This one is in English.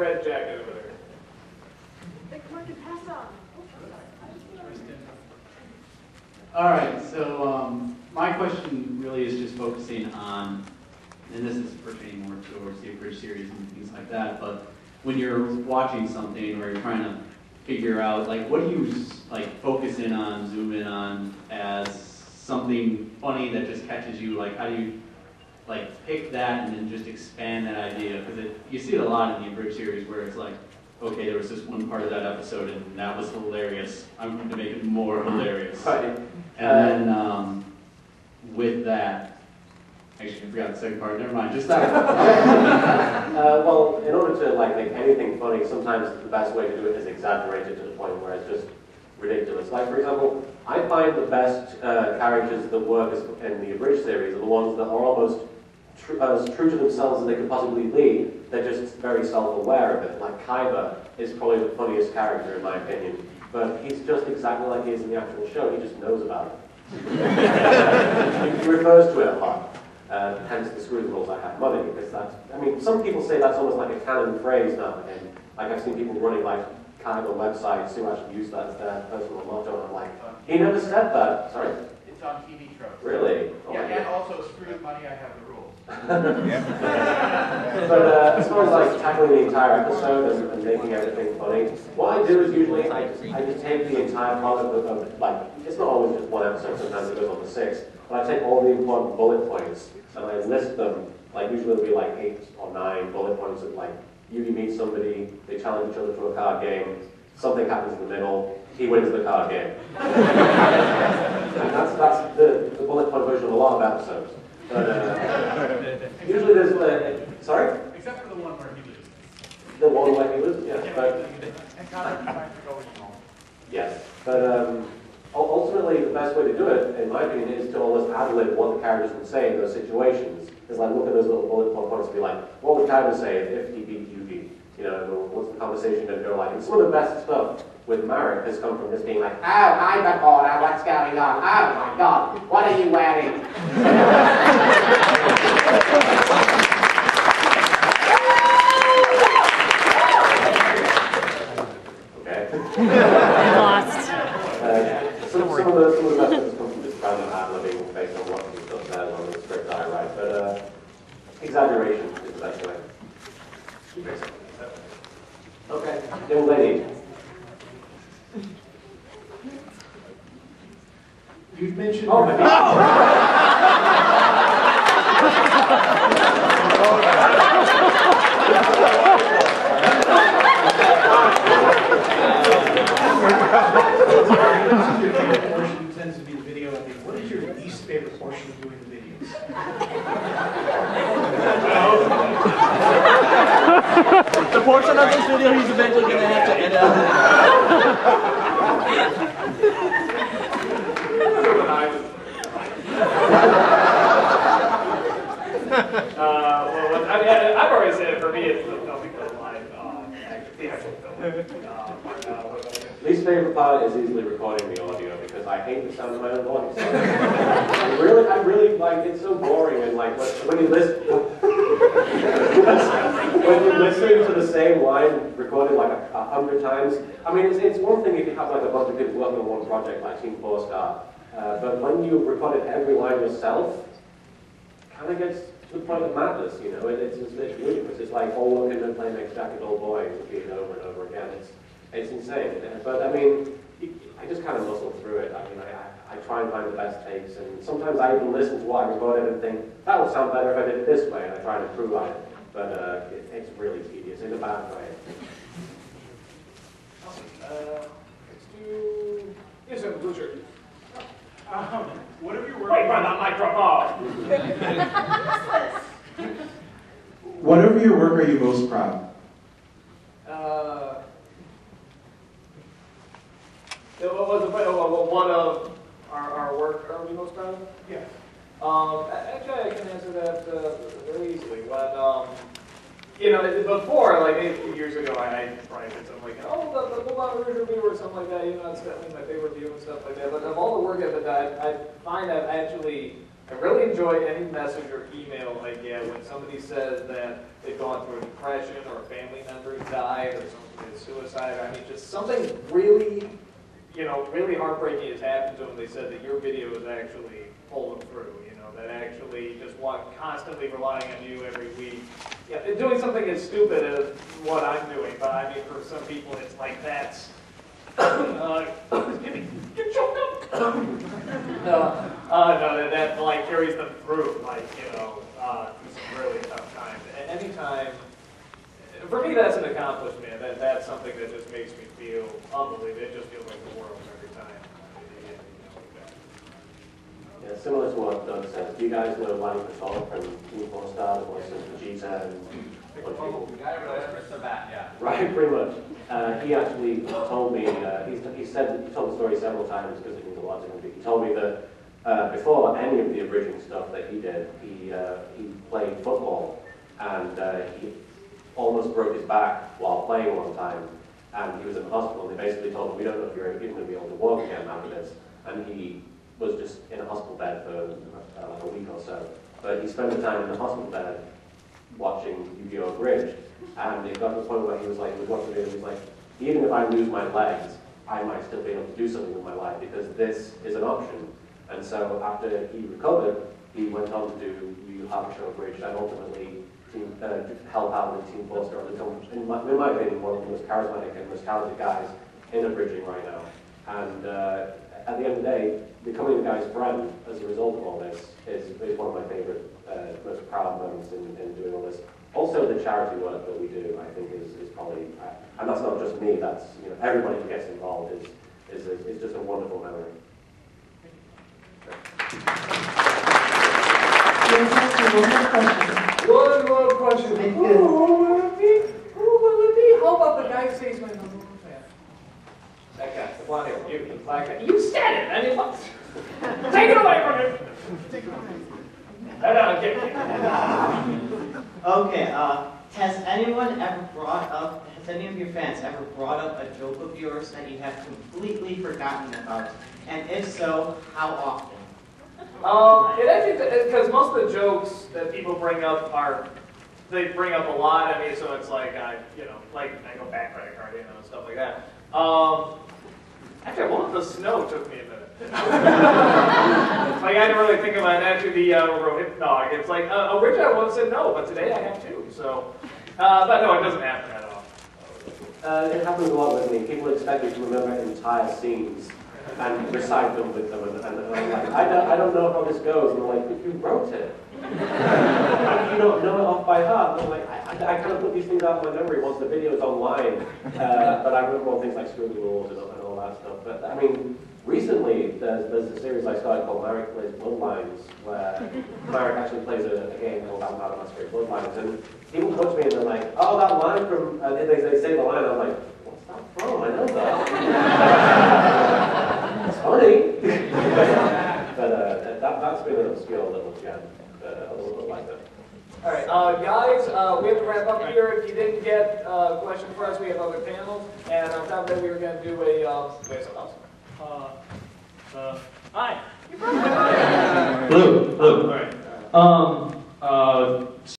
red jacket over there. All right, so my question really is just focusing on, and this is pertaining more towards the abridged series and things like that, but when you're watching something or you're trying to figure out, like, what do you like focus in on, zoom in on as something funny that just catches you? Like, how do you like pick that and then just expand that idea? Because you see it a lot in the abridged series where it's like, okay, there was this one part of that episode and that was hilarious. I'm going to make it more hilarious. Right. And then with that, actually I forgot the second part, never mind, just that. Well, in order to like make anything funny, sometimes the best way to do it is exaggerate it to the point where it's just ridiculous. Like, for example, I find the best characters that work in the abridged series are the ones that are almost as true to themselves as they could possibly be. They're just very self-aware of it. Like Kaiba is probably the funniest character in my opinion, but he's just exactly like he is in the actual show. He just knows about it. He refers to it a lot. Hence the screw rules I have money, because that's, I mean, some people say that's almost like a canon phrase now and then. Like I've seen people running like Kaiba websites who actually use that as their personal motto, and I'm like, he never said that. Sorry? It's on TV tropes. Really? Oh, yeah, and also screw money, I have the rules. But as far as like tackling the entire episode and making everything funny, what I do is usually I just take the entire plot of like, it's not always just one episode, sometimes it goes on to 6, but I take all the important bullet points and I list them. Like usually there'll be like 8 or 9 bullet points of like, you meet somebody, they challenge each other to a card game, something happens in the middle, he wins the card game. And that's the bullet point version of a lot of episodes. But usually there's sorry? Except for the one where he loses. The one where he loses, yes. But, yes, but ultimately the best way to do it, in my opinion, is to almost ad-lib what the characters would say in those situations. Is like look at those little bullet points and be like, what would characters say if he beat you beat? You know, what's the conversation going to go like? And some of the best stuff with Marek has come from just being like, oh, I'm a caller, what's going on? Oh my God, what are you wearing? Okay. Lost. Some of the best ones come from just random ad-libbing based on what the stuff says on the script I write, but exaggeration is the best way. Okay, young lady. You've mentioned... Oh, my God. Your favorite portion tends to be the video ending. What is your least favorite portion of doing the videos? The portion of this video he's eventually going to have to edit out. Well, I mean, I've already said it. For me, it's the filming the live, the actual film. Least favorite part is easily recording the audio because I hate the sound of my own voice. I really like it's so boring and like when you listen when you're listening to the same line recorded like 100 times. I mean, it's one thing if you have like a bunch of people working on one project like Team 4-Star, but when you recorded every line yourself, it kind of gets to the point of madness. You know, it's ludicrous. It's like all looking and playing next jacket old boy repeated over and over again. It's insane, but I mean, I just kind of muscle through it. I mean, I try and find the best takes, and sometimes I even listen to what I recorded and think, that would sound better if I did it this way, and I try and improve on it. But it's really tedious in a bad way. Awesome. Let's do... Yes, sir, blue shirt. What have you worked Wait for the microphone! What of your work are you most proud? One of our work are we most proud of? Yeah. Actually, I can answer that very easily. When, you know, before, like a few years ago, I probably did something like, oh, the Bob review or something like that, you know, it's definitely my favorite review and stuff like that. But of all the work I've done, I find that I really enjoy any message or email I get when somebody says that they've gone through a depression or a family member died or someone committed suicide. I mean, just something really, really heartbreaking has happened to them. They said that your video is actually pulled them through. That actually just constantly relying on you every week. Yeah, doing something as stupid as what I'm doing, but I mean, for some people, it's like that's. Get choked up. No, that like carries them through, through some really tough times. Anytime, for me, that's an accomplishment. That's something that just makes me feel unbelievable. It just feels like the world every time. Yeah, similar to what Doug said. Do you guys know Lanny Patel from Team 4-Star, the voice of Vegeta and a bunch of people? Right, pretty much. He actually told me, he told the story several times because it means a lot to him. He told me that before any of the abridging stuff that he did, he played football and he almost broke his back while playing one time. And he was in the hospital and they basically told him, we don't know if you're even going to be able to walk again after this. And he was just in a hospital bed for like a week or so. But he spent the time in the hospital bed watching Yu-Gi-Oh! Bridge, and it got to the point where he was watching it, he was like, even if I lose my legs, I might still be able to do something with my life because this is an option. And so after he recovered, he went on to do Yu Hakusho Bridge and ultimately help out with Team 4-Star, in my opinion, one of the most charismatic and most talented guys in abridging right now. And at the end of the day, becoming the guy's friend as a result of all this is one of my favorite, most proud moments in doing all this. Also, the charity work that we do, I think, is probably, and that's not just me. That's everybody who gets involved is just a wonderful memory. One more question. Who will it be? Who will it be? How about the guy who says my number one fan? That guy, the blonde hair, you, the black guy. You said it! I mean, what? Take it away from him! Take it away. No, I'm kidding. Okay, has any of your fans ever brought up a joke of yours that you have completely forgotten about? And if so, how often? It actually, because most of the jokes that people bring up they bring up a lot. I mean, so it's like, I go back credit card, and stuff like that. Actually, one of the snow took me a minute. I didn't really think about it. Actually, the Rohit dog, it's like, originally I once said no, but today I have two, so. But no, it doesn't happen that often. It happens a lot with me. People expect me to remember entire scenes and recite them with them, and I'm like, I don't know how this goes. And they're like, but you wrote it. You don't know it off by heart. And I'm like, I kind of put these things out of my memory once the video's online, but I remember all things like Screw the Rules and all that stuff. But I mean, recently there's a series I started called Marek Plays Bloodlines, where Marek actually plays a game called Vampire the Masquerade Bloodlines, and people come to me and they're like, oh, that line from, they say the line, and I'm like, what's that from? I know that. It's funny. But that's been an obscure little gem, a little bit like that. All right, guys, we have to wrap up here. If you didn't get a question for us, we have other panels. And on top of that, we were going to do wait, something else. Hi. Blue. All right.